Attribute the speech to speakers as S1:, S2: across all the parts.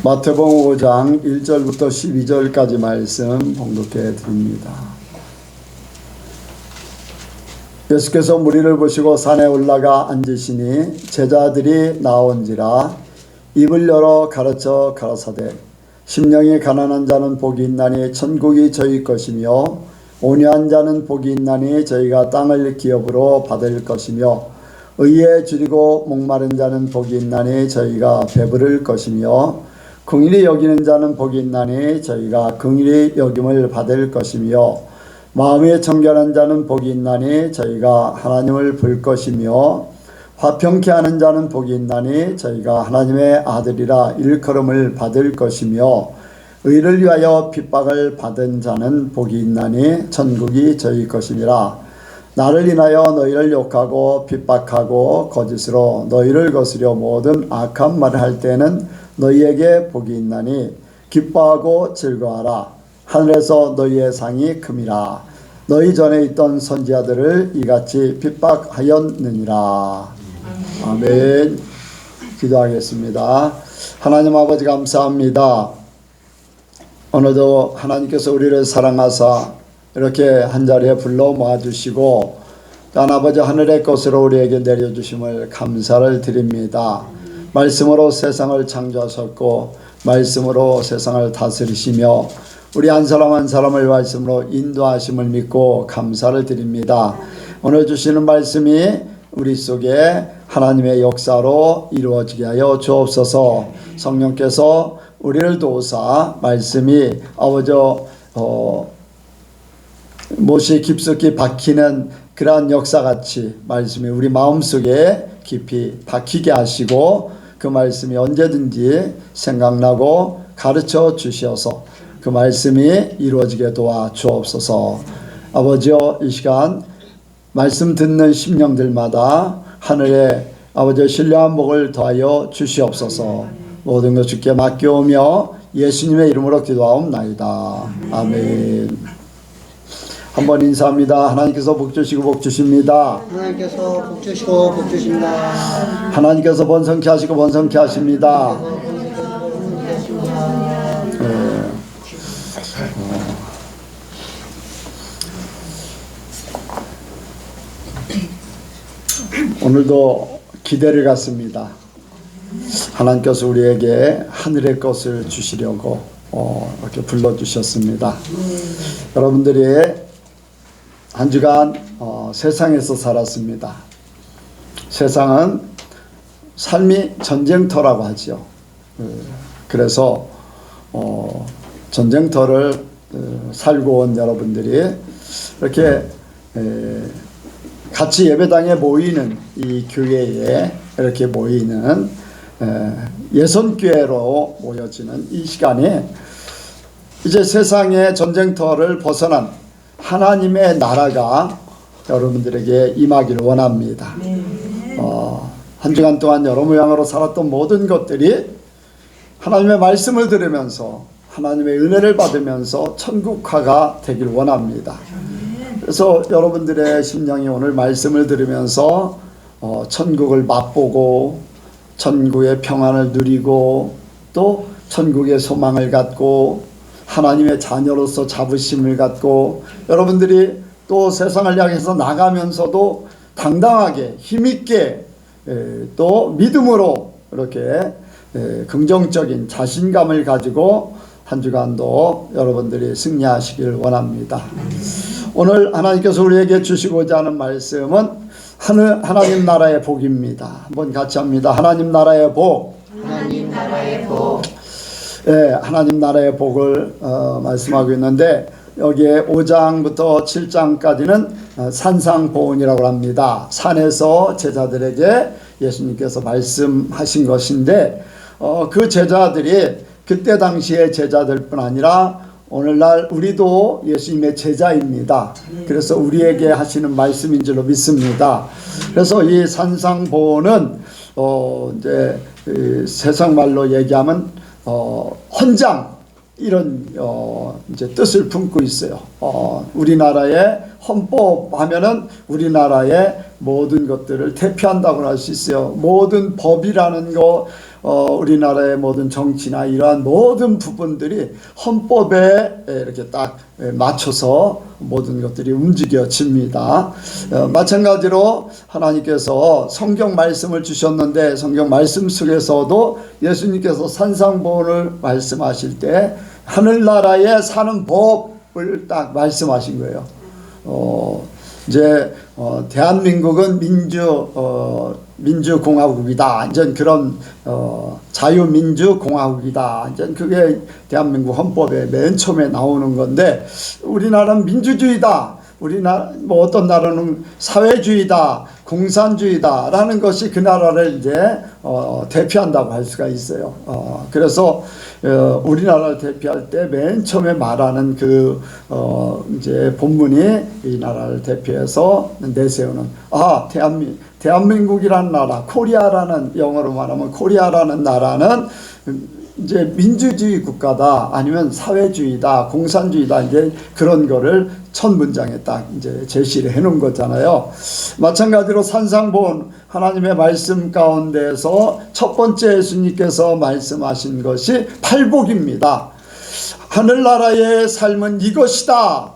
S1: 마태복음 5장 1절부터 12절까지 말씀 봉독해 드립니다. 예수께서 무리를 보시고 산에 올라가 앉으시니 제자들이 나온지라 입을 열어 가르쳐 가라사대 심령이 가난한 자는 복이 있나니 천국이 저희 것이며 온유한 자는 복이 있나니 저희가 땅을 기업으로 받을 것이며 의에 줄이고 목마른 자는 복이 있나니 저희가 배부를 것이며 긍휼히 여기는 자는 복이 있나니 저희가 긍휼히 여김을 받을 것이며 마음이 청결한 자는 복이 있나니 저희가 하나님을 볼 것이며 화평케 하는 자는 복이 있나니 저희가 하나님의 아들이라 일컬음을 받을 것이며 의를 위하여 핍박을 받은 자는 복이 있나니 천국이 저희 것이니라. 나를 인하여 너희를 욕하고 핍박하고 거짓으로 너희를 거스려 모든 악한 말을 할 때는 너희에게 복이 있나니 기뻐하고 즐거워하라. 하늘에서 너희의 상이 큼이라. 너희 전에 있던 선지자들을 이같이 핍박하였느니라. 아멘. 기도하겠습니다. 하나님 아버지 감사합니다. 오늘도 하나님께서 우리를 사랑하사 이렇게 한자리에 불러 모아주시고 단 아버지 하늘의 것으로 우리에게 내려주심을 감사를 드립니다. 말씀으로 세상을 창조하셨고 말씀으로 세상을 다스리시며 우리 한 사람 한 사람을 말씀으로 인도하심을 믿고 감사를 드립니다. 오늘 주시는 말씀이 우리 속에 하나님의 역사로 이루어지게 하여 주옵소서. 성령께서 우리를 도우사 말씀이 아버지 못이 깊숙이 박히는 그러한 역사같이 말씀이 우리 마음속에 깊이 박히게 하시고 그 말씀이 언제든지 생각나고 가르쳐 주시어서 그 말씀이 이루어지게 도와 주옵소서. 아버지여 이 시간 말씀 듣는 심령들마다 하늘에 아버지의 신령한 복을 더하여 주시옵소서. 모든 것 주께 맡겨오며 예수님의 이름으로 기도하옵나이다. 아멘. 한번 인사합니다. 하나님께서 복 주시고 복 주십니다.
S2: 하나님께서 복 주시고 복 주십니다.
S1: 하나님께서 번성케 하시고 번성케 하십니다. 오늘도 기대를 갖습니다. 하나님께서 우리에게 하늘의 것을 주시려고 이렇게 불러주셨습니다. 여러분들이 한 주간 세상에서 살았습니다. 세상은 삶이 전쟁터라고 하죠. 그래서 전쟁터를 살고 온 여러분들이 이렇게 같이 예배당에 모이는 이 교회에 이렇게 모이는 예선교회로 모여지는 이 시간에 이제 세상의 전쟁터를 벗어난 하나님의 나라가 여러분들에게 임하기를 원합니다. 한 주간 동안 여러 모양으로 살았던 모든 것들이 하나님의 말씀을 들으면서 하나님의 은혜를 받으면서 천국화가 되길 원합니다. 그래서 여러분들의 심령이 오늘 말씀을 들으면서 천국을 맛보고 천국의 평안을 누리고 또 천국의 소망을 갖고 하나님의 자녀로서 자부심을 갖고 여러분들이 또 세상을 향해서 나가면서도 당당하게 힘있게 또 믿음으로 이렇게 긍정적인 자신감을 가지고 한 주간도 여러분들이 승리하시길 원합니다. 오늘 하나님께서 우리에게 주시고자 하는 말씀은 하나님 나라의 복입니다. 한번 같이 합니다. 하나님 나라의 복.
S2: 하나님 나라의 복.
S1: 하나님 나라의 복을 말씀하고 있는데 여기에 5장부터 7장까지는 산상보훈이라고 합니다. 산에서 제자들에게 예수님께서 말씀하신 것인데 그 제자들이 그때 당시의 제자들뿐 아니라 오늘날 우리도 예수님의 제자입니다. 그래서 우리에게 하시는 말씀인 줄로 믿습니다. 그래서 이 산상보훈은 이제 세상 말로 얘기하면 헌장 이런 이제 뜻을 품고 있어요. 우리나라의 헌법 하면은 우리나라의 모든 것들을 대표한다고 할 수 있어요. 모든 법이라는 거, 우리나라의 모든 정치나 이러한 모든 부분들이 헌법에 이렇게 딱 맞춰서 모든 것들이 움직여집니다. 마찬가지로 하나님께서 성경 말씀을 주셨는데 성경 말씀 속에서도 예수님께서 산상보훈을 말씀하실 때 하늘나라에 사는 법을 딱 말씀하신 거예요. 이제 대한민국은 민주공화국이다. 이제 그런 자유민주공화국이다. 이제 그게 대한민국 헌법에 맨 처음에 나오는 건데 우리나라는 민주주의다. 우리나라 뭐 어떤 나라는 사회주의다, 공산주의다라는 것이 그 나라를 이제 대표한다고 할 수가 있어요. 그래서 우리나라를 대표할 때 맨 처음에 말하는 그 이제 본문이 이 나라를 대표해서 내세우는 대한민국이라는 나라, 코리아라는 영어로 말하면 코리아라는 나라는 이제 민주주의 국가다 아니면 사회주의다 공산주의다 이제 그런 거를 첫 문장에 딱 이제 제시를 해 놓은 거잖아요. 마찬가지로 산상보훈 하나님의 말씀 가운데서 첫 번째 예수님께서 말씀하신 것이 팔복입니다. 하늘나라의 삶은 이것이다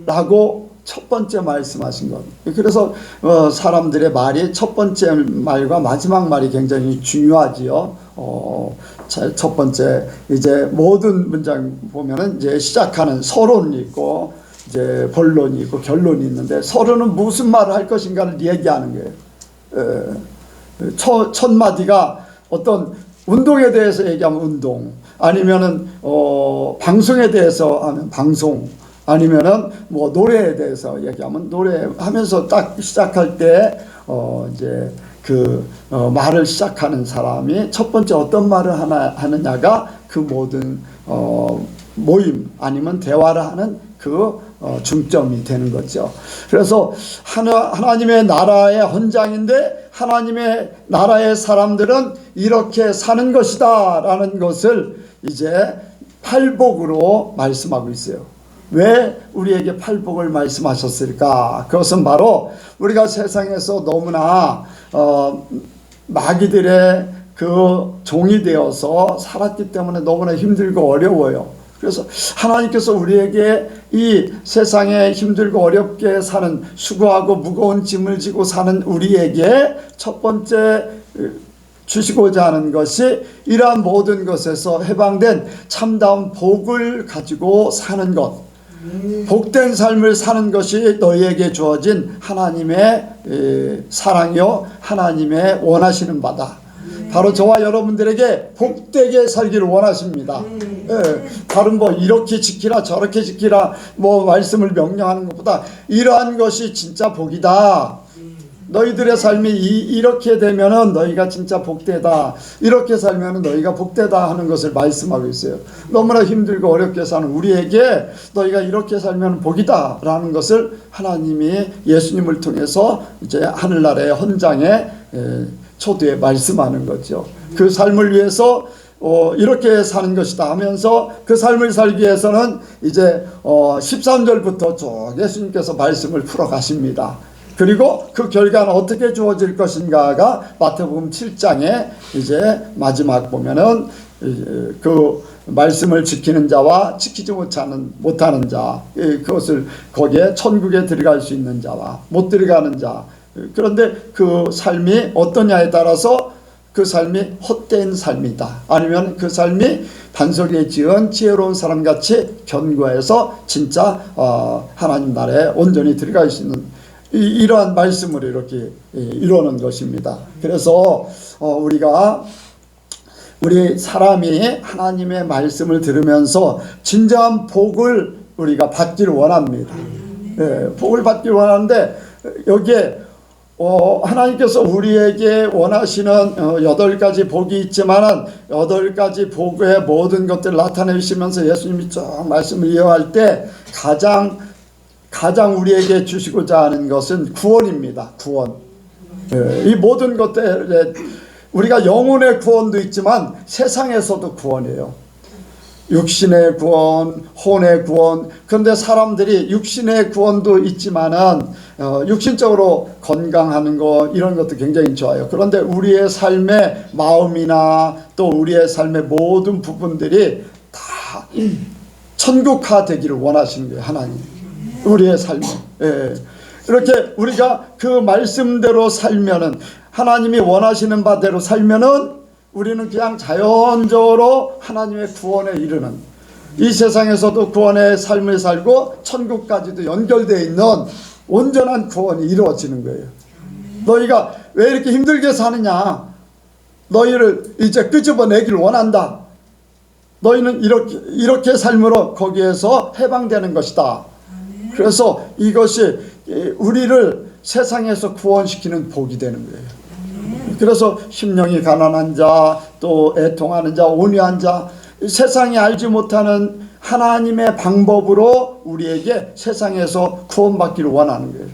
S1: 라고 첫 번째 말씀하신 것. 그래서 사람들의 말이 첫 번째 말과 마지막 말이 굉장히 중요하지요. 첫 번째 이제 모든 문장 보면은 이제 시작하는 서론이 있고 이제 본론이 있고 결론이 있는데 서론은 무슨 말을 할 것인가를 얘기하는 거예요. 첫 마디가 어떤 운동에 대해서 얘기하면 운동, 아니면은 방송에 대해서 하면 방송, 아니면은 뭐 노래에 대해서 얘기하면 노래 하면서 딱 시작할 때 이제 그 말을 시작하는 사람이 첫 번째 어떤 말을 하느냐가 그 모든 모임 아니면 대화를 하는 그 중점이 되는 거죠. 그래서 하나님의 나라의 헌장인데 하나님의 나라의 사람들은 이렇게 사는 것이다 라는 것을 이제 팔복으로 말씀하고 있어요. 왜 우리에게 팔복을 말씀하셨을까? 그것은 바로 우리가 세상에서 너무나 마귀들의 그 종이 되어서 살았기 때문에 너무나 힘들고 어려워요. 그래서 하나님께서 우리에게 이 세상에 힘들고 어렵게 사는 수고하고 무거운 짐을 지고 사는 우리에게 첫 번째 주시고자 하는 것이 이러한 모든 것에서 해방된 참다운 복을 가지고 사는 것, 복된 삶을 사는 것이 너희에게 주어진 하나님의 사랑이요 하나님의 원하시는 바다. 바로 저와 여러분들에게 복되게 살기를 원하십니다. 다른 뭐 이렇게 지키라 저렇게 지키라 뭐 말씀을 명령하는 것보다 이러한 것이 진짜 복이다. 너희들의 삶이 이렇게 되면은 너희가 진짜 복되다. 이렇게 살면은 너희가 복되다 하는 것을 말씀하고 있어요. 너무나 힘들고 어렵게 사는 우리에게 너희가 이렇게 살면 복이다 라는 것을 하나님이 예수님을 통해서 이제 하늘나라의 헌장에 초두에 말씀하는 거죠. 그 삶을 위해서 이렇게 사는 것이다 하면서 그 삶을 살기 위해서는 이제 13절부터 쭉 예수님께서 말씀을 풀어 가십니다. 그리고 그 결과는 어떻게 주어질 것인가가 마태복음 7장에 이제 마지막 보면은 그 말씀을 지키는 자와 지키지 못하는 자, 그것을 거기에 천국에 들어갈 수 있는 자와 못 들어가는 자. 그런데 그 삶이 어떠냐에 따라서 그 삶이 헛된 삶이다. 아니면 그 삶이 반석에 지은 지혜로운 사람같이 견고해서 진짜 하나님 나라에 온전히 들어갈 수 있는 이러한 말씀을 이렇게 이루는 것입니다. 그래서 우리 사람이 하나님의 말씀을 들으면서 진정한 복을 우리가 받기를 원합니다. 복을 받기를 원하는데 여기에 하나님께서 우리에게 원하시는 8가지 복이 있지만은 8가지 복의 모든 것들을 나타내시면서 예수님이 쭉 말씀을 이어갈 때 가장 우리에게 주시고자 하는 것은 구원입니다. 구원. 이 모든 것들에 우리가 영혼의 구원도 있지만 세상에서도 구원이에요. 육신의 구원, 혼의 구원. 그런데 사람들이 육신의 구원도 있지만은 육신적으로 건강하는 거 이런 것도 굉장히 좋아요. 그런데 우리의 삶의 마음이나 또 우리의 삶의 모든 부분들이 다 천국화 되기를 원하시는 거예요. 하나님. 우리의 삶. 예. 이렇게 우리가 그 말씀대로 살면은, 하나님이 원하시는 바대로 살면은 우리는 그냥 자연적으로 하나님의 구원에 이르는, 이 세상에서도 구원의 삶을 살고 천국까지도 연결되어 있는 온전한 구원이 이루어지는 거예요. 너희가 왜 이렇게 힘들게 사느냐? 너희를 이제 끄집어내기를 원한다. 너희는 이렇게 삶으로 거기에서 해방되는 것이다. 그래서 이것이 우리를 세상에서 구원시키는 복이 되는 거예요. 그래서 심령이 가난한 자, 또 애통하는 자, 온유한 자, 세상이 알지 못하는 하나님의 방법으로 우리에게 세상에서 구원받기를 원하는 거예요.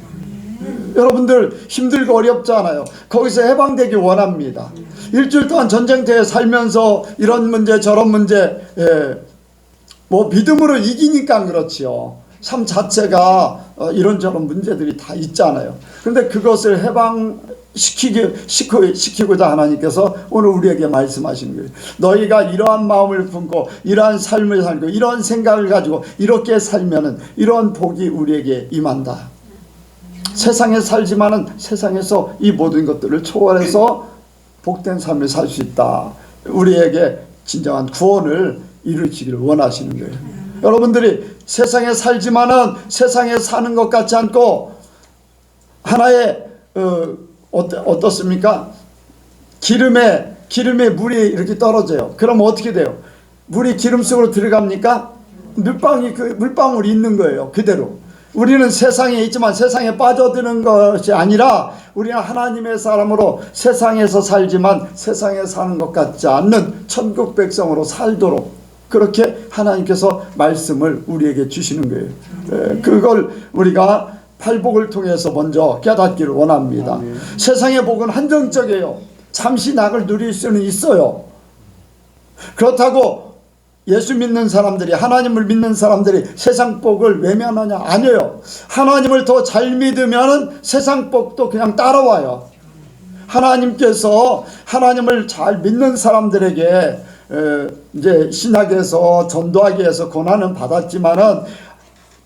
S1: 여러분들 힘들고 어렵잖아요. 거기서 해방되기 원합니다. 일주일 동안 전쟁터에 살면서 이런 문제 저런 문제, 뭐 믿음으로 이기니까 그렇지요. 삶 자체가 이런저런 문제들이 다 있잖아요. 그런데 그것을 해방시키고자 하나님께서 오늘 우리에게 말씀하시는 거예요. 너희가 이러한 마음을 품고 이러한 삶을 살고 이런 생각을 가지고 이렇게 살면은 이러한 복이 우리에게 임한다. 세상에 살지만은 세상에서 이 모든 것들을 초월해서 복된 삶을 살 수 있다. 우리에게 진정한 구원을 이루시기를 원하시는 거예요. 여러분들이 세상에 살지만은 세상에 사는 것 같지 않고 하나의 어떻습니까? 기름에 물이 이렇게 떨어져요. 그럼 어떻게 돼요? 물이 기름 속으로 들어갑니까? 물방울이 있는 거예요. 그대로. 우리는 세상에 있지만 세상에 빠져드는 것이 아니라 우리는 하나님의 사람으로 세상에서 살지만 세상에 사는 것 같지 않는 천국 백성으로 살도록 그렇게 하나님께서 말씀을 우리에게 주시는 거예요. 그걸 우리가 팔복을 통해서 먼저 깨닫기를 원합니다. 아멘. 세상의 복은 한정적이에요. 잠시 낙을 누릴 수는 있어요. 그렇다고 예수 믿는 사람들이, 하나님을 믿는 사람들이 세상 복을 외면하냐? 아니에요. 하나님을 더 잘 믿으면 세상 복도 그냥 따라와요. 하나님께서 하나님을 잘 믿는 사람들에게 이제 신약에서 전도하기 위해서 고난은 받았지만은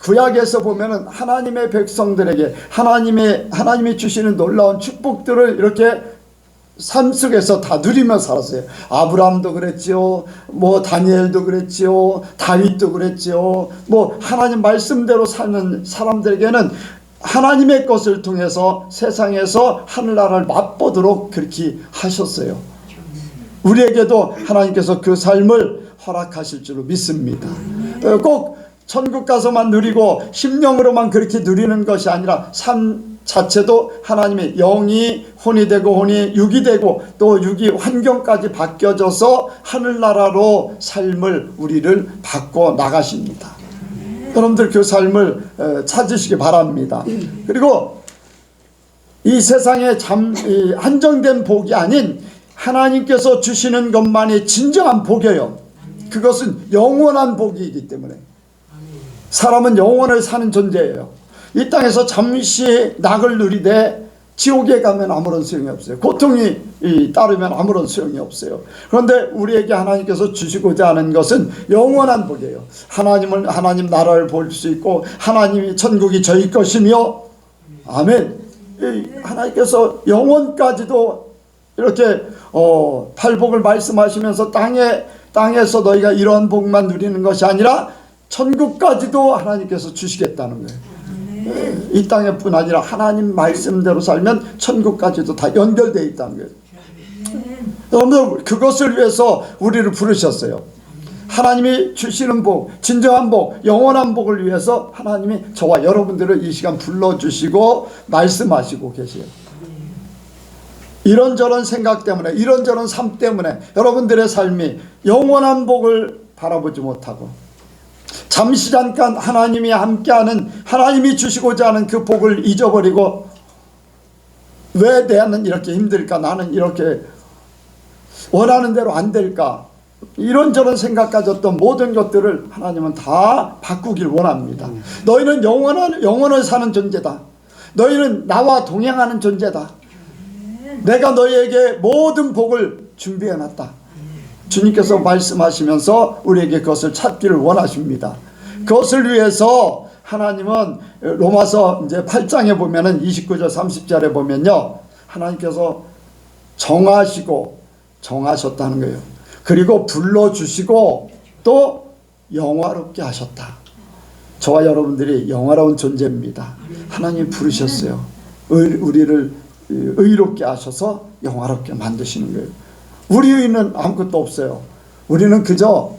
S1: 구약에서 보면은 하나님의 백성들에게 하나님이 주시는 놀라운 축복들을 이렇게 삶 속에서 다 누리며 살았어요. 아브라함도 그랬지요. 뭐 다니엘도 그랬지요. 다윗도 그랬지요. 뭐 하나님 말씀대로 사는 사람들에게는 하나님의 것을 통해서 세상에서 하늘나라를 맛보도록 그렇게 하셨어요. 우리에게도 하나님께서 그 삶을 허락하실 줄로 믿습니다. 꼭 천국 가서만 누리고 심령으로만 그렇게 누리는 것이 아니라 삶 자체도 하나님의 영이 혼이 되고 혼이 육이 되고 또 육이 환경까지 바뀌어져서 하늘나라로 삶을 우리를 바꿔 나가십니다. 여러분들 그 삶을 찾으시기 바랍니다. 그리고 이 세상에 한정된 복이 아닌 하나님께서 주시는 것만이 진정한 복이에요. 그것은 영원한 복이기 때문에 사람은 영원을 사는 존재예요. 이 땅에서 잠시 낙을 누리되 지옥에 가면 아무런 소용이 없어요. 고통이 따르면 아무런 소용이 없어요. 그런데 우리에게 하나님께서 주시고자 하는 것은 영원한 복이에요. 하나님 나라를 볼 수 있고 하나님이 천국이 저희 것이며 아멘. 하나님께서 영원까지도 이렇게 팔복을 말씀하시면서 땅에서 너희가 이러한 복만 누리는 것이 아니라 천국까지도 하나님께서 주시겠다는 거예요. 이 땅에뿐 아니라 하나님 말씀대로 살면 천국까지도 다 연결되어 있다는 거예요. 여러분들 그것을 위해서 우리를 부르셨어요. 하나님이 주시는 복, 진정한 복, 영원한 복을 위해서 하나님이 저와 여러분들을 이 시간 불러주시고 말씀하시고 계세요. 이런저런 생각 때문에, 이런저런 삶 때문에 여러분들의 삶이 영원한 복을 바라보지 못하고 잠시 잠깐 하나님이 함께하는, 하나님이 주시고자 하는 그 복을 잊어버리고 왜 나는 이렇게 힘들까? 나는 이렇게 원하는 대로 안 될까? 이런저런 생각 가졌던 모든 것들을 하나님은 다 바꾸길 원합니다. 너희는 영원을 사는 존재다. 너희는 나와 동행하는 존재다. 내가 너희에게 모든 복을 준비해놨다. 주님께서 말씀하시면서 우리에게 그것을 찾기를 원하십니다. 그것을 위해서 하나님은 로마서 이제 8장에 보면은 29절 30절에 보면요, 하나님께서 정하시고 정하셨다는 거예요. 그리고 불러주시고 또 영화롭게 하셨다. 저와 여러분들이 영화로운 존재입니다. 하나님이 부르셨어요. 우리를 의롭게 하셔서 영화롭게 만드시는 거예요. 우리 의는 아무것도 없어요. 우리는 그저,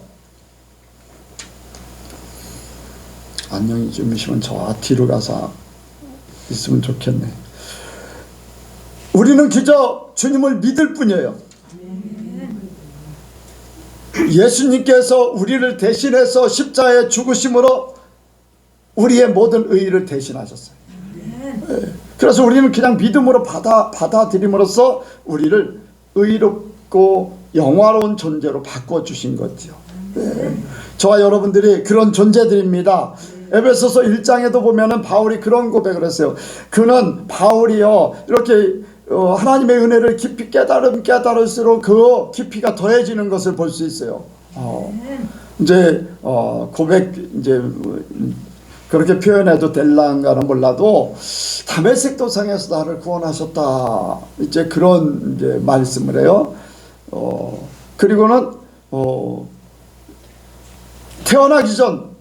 S1: 안녕히 주무시면 저 뒤로 가서 있으면 좋겠네. 우리는 그저 주님을 믿을 뿐이에요. 예수님께서 우리를 대신해서 십자가에 죽으심으로 우리의 모든 의의를 대신하셨어요. 그래서 우리는 그냥 믿음으로 받아들임으로써 우리를 의롭고 영화로운 존재로 바꿔주신 거죠. 저와 여러분들이 그런 존재들입니다. 에베소서 1장에도 보면은 바울이 그런 고백을 했어요. 그는 바울이요, 이렇게 하나님의 은혜를 깊이 깨달을수록 그 깊이가 더해지는 것을 볼 수 있어요. 이제 고백, 이제 그렇게 표현해도 될랑가는 몰라도 다메섹 도상에서 나를 구원하셨다, 이제 그런 이제 말씀을 해요. 그리고는 태어나기 전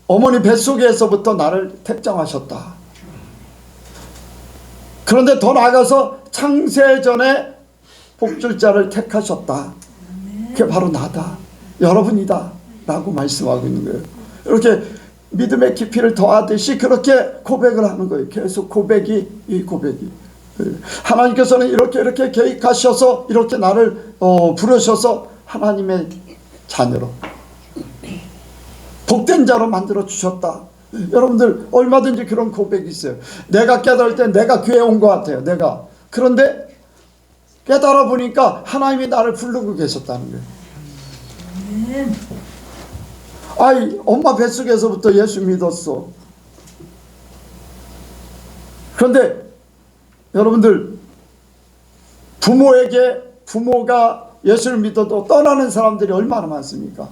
S1: 어머니 뱃속에서부터 나를 택정하셨다. 그런데 더 나아가서 창세전에 복줄자를 택하셨다. 그게 바로 나다, 여러분이다 라고 말씀하고 있는 거예요. 이렇게 믿음의 깊이를 더하듯이 그렇게 고백을 하는 거예요. 계속 이 고백이. 하나님께서는 이렇게 계획하셔서 이렇게 나를 부르셔서 하나님의 자녀로, 복된 자로 만들어 주셨다. 여러분들 얼마든지 그런 고백이 있어요. 내가 깨달을 때 내가 교회 온 것 같아요. 그런데 깨달아 보니까 하나님이 나를 부르고 계셨다는 거예요. 아이, 엄마 뱃속에서부터 예수 믿었어. 그런데 여러분들, 부모가 예수를 믿어도 떠나는 사람들이 얼마나 많습니까?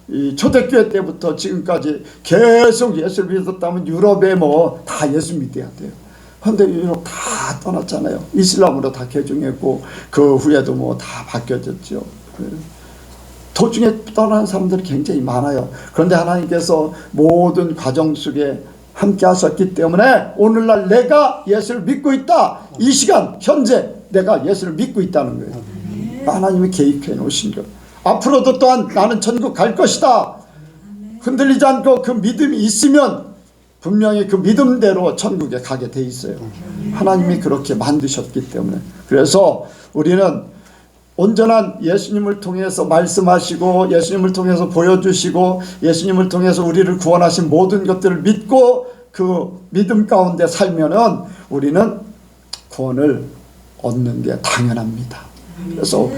S1: 이 초대교회 때부터 지금까지 계속 예수를 믿었다면 유럽에 다 예수 믿어야 돼요. 그런데 유럽 다 떠났잖아요. 이슬람으로 다 개종했고 그 후에도 다 바뀌어졌죠. 도중에 떠나는 사람들이 굉장히 많아요. 그런데 하나님께서 모든 과정 속에 함께 하셨기 때문에 오늘날 내가 예수를 믿고 있다. 이 시간 현재 내가 예수를 믿고 있다는 거예요. 하나님이 계획해 놓으신 것. 앞으로도 또한 나는 천국 갈 것이다. 흔들리지 않고 그 믿음이 있으면 분명히 그 믿음대로 천국에 가게 돼 있어요. 하나님이 그렇게 만드셨기 때문에. 그래서 우리는 온전한 예수님을 통해서 말씀하시고 예수님을 통해서 보여주시고 예수님을 통해서 우리를 구원하신 모든 것들을 믿고 그 믿음 가운데 살면은 우리는 구원을 얻는 게 당연합니다. 그래서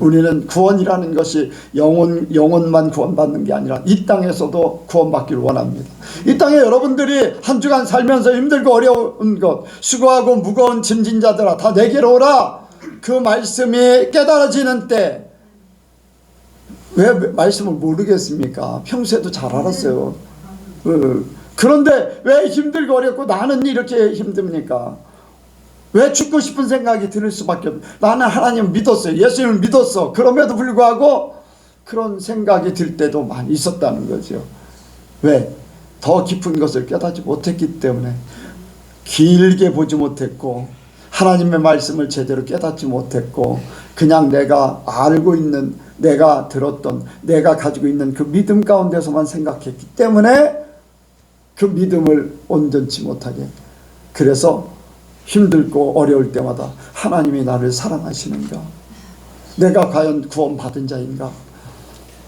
S1: 우리는 구원이라는 것이 영혼만 구원받는 게 아니라 이 땅에서도 구원받기를 원합니다. 이 땅에 여러분들이 한 주간 살면서 힘들고 어려운 것, 수고하고 무거운 짐진 자들아 다 내게로 오라. 그 말씀이 깨달아지는 때 왜 말씀을 모르겠습니까? 평소에도 잘 알았어요. 그런데 왜 힘들고 어렵고 나는 이렇게 힘듭니까? 왜 죽고 싶은 생각이 들 수밖에 없어요. 나는 하나님을 믿었어요. 예수님을 믿었어. 그럼에도 불구하고 그런 생각이 들 때도 많이 있었다는 거죠. 왜? 더 깊은 것을 깨닫지 못했기 때문에, 길게 보지 못했고 하나님의 말씀을 제대로 깨닫지 못했고 그냥 내가 알고 있는, 내가 들었던, 내가 가지고 있는 그 믿음 가운데서만 생각했기 때문에 그 믿음을 온전치 못하게, 그래서 힘들고 어려울 때마다 하나님이 나를 사랑하시는가? 내가 과연 구원받은 자인가?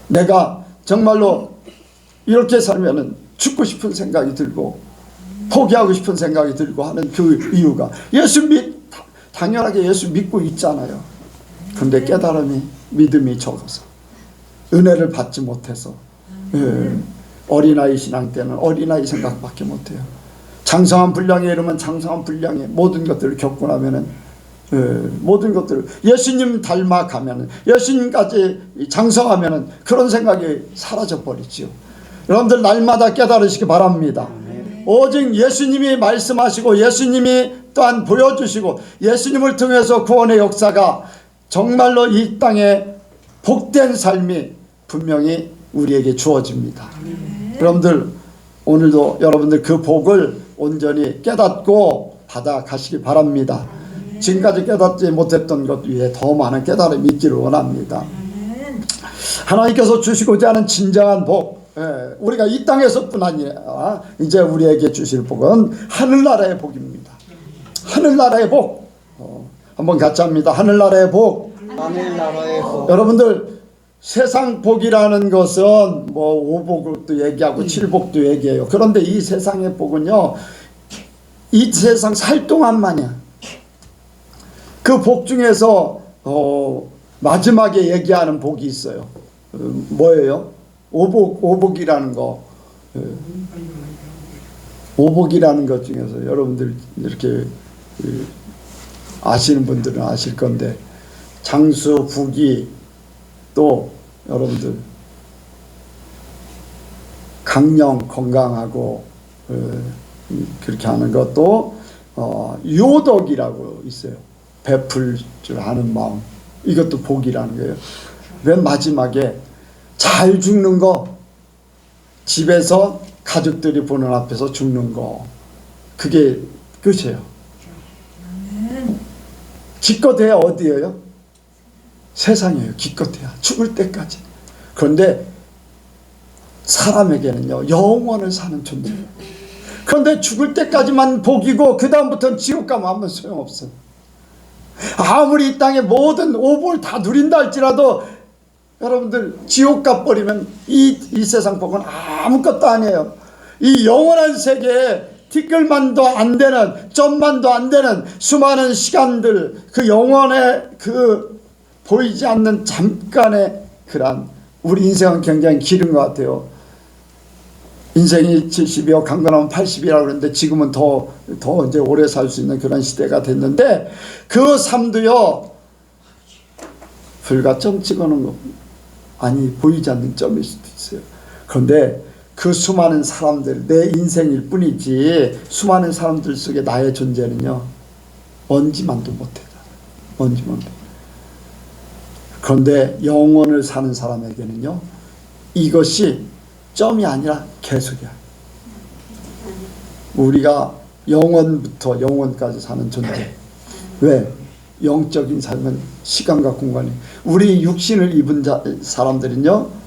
S1: 내가 정말로 이렇게 살면은 죽고 싶은 생각이 들고 포기하고 싶은 생각이 들고 하는 그 이유가 당연하게 예수 믿고 있잖아요. 근데 깨달음이 믿음이 적어서 은혜를 받지 못해서 어린아이 신앙 때는 어린아이 생각밖에 못해요. 장성한 분량에 이르면 장성한 분량에 모든 것들을 겪고 나면은 모든 것들을 예수님 닮아가면은 예수님까지 장성하면은 그런 생각이 사라져 버리지요. 여러분들 날마다 깨달으시기 바랍니다. 오직 예수님이 말씀하시고 예수님이 또한 보여주시고 예수님을 통해서 구원의 역사가 정말로 이 땅에 복된 삶이 분명히 우리에게 주어집니다. 여러분들 오늘도 여러분들 그 복을 온전히 깨닫고 받아가시기 바랍니다. 지금까지 깨닫지 못했던 것 위에 더 많은 깨달음이 있기를 원합니다. 하나님께서 주시고자 하는 진정한 복, 우리가 이 땅에서뿐 아니라 이제 우리에게 주실 복은 하늘나라의 복입니다. 하늘나라의 복. 한번 같이 합니다. 하늘나라의 복.
S2: 하늘나라의 복.
S1: 여러분들 세상 복이라는 것은 뭐 오복도 얘기하고 칠복도 얘기해요. 그런데 이 세상의 복은요, 이 세상 살 동안만이야. 그 복 중에서 마지막에 얘기하는 복이 있어요. 뭐예요? 오복이라는 거. 오복이라는 것 중에서 여러분들 이렇게 아시는 분들은 아실 건데, 장수, 부귀, 또 여러분들 강령, 건강하고 그렇게 하는 것도 유도덕이라고 있어요. 베풀 줄 아는 마음, 이것도 복이라는 거예요. 맨 마지막에 잘 죽는 거, 집에서 가족들이 보는 앞에서 죽는 거, 그게 끝이에요. 기껏해야 어디예요? 세상이에요. 기껏해야 죽을 때까지. 그런데 사람에게는요, 영원을 사는 존재예요. 그런데 죽을 때까지만 복이고 그 다음부터는 지옥 가면 아무 소용없어요. 아무리 이 땅의 모든 오복을 다 누린다 할지라도 여러분들 지옥 가버리면 이 세상 복은 아무것도 아니에요. 이 영원한 세계에 티끌만도 안 되는, 점만도 안 되는 수많은 시간들, 그 영원의 그 보이지 않는 잠깐의 그런, 우리 인생은 굉장히 길은 것 같아요. 인생이 70이요, 강건하면 80이라고 그러는데 지금은 더 이제 오래 살 수 있는 그런 시대가 됐는데, 그 삶도요, 불가점 찍어놓은 거, 아니, 보이지 않는 점일 수도 있어요. 그런데 그 수많은 사람들, 내 인생일 뿐이지, 수많은 사람들 속에 나의 존재는요, 먼지만도 못해요. 먼지만도. 그런데 영원을 사는 사람에게는요, 이것이 점이 아니라 계속이야. 우리가 영원부터 영원까지 사는 존재. 왜? 영적인 삶은 시간과 공간이, 우리 육신을 입은 사람들은요,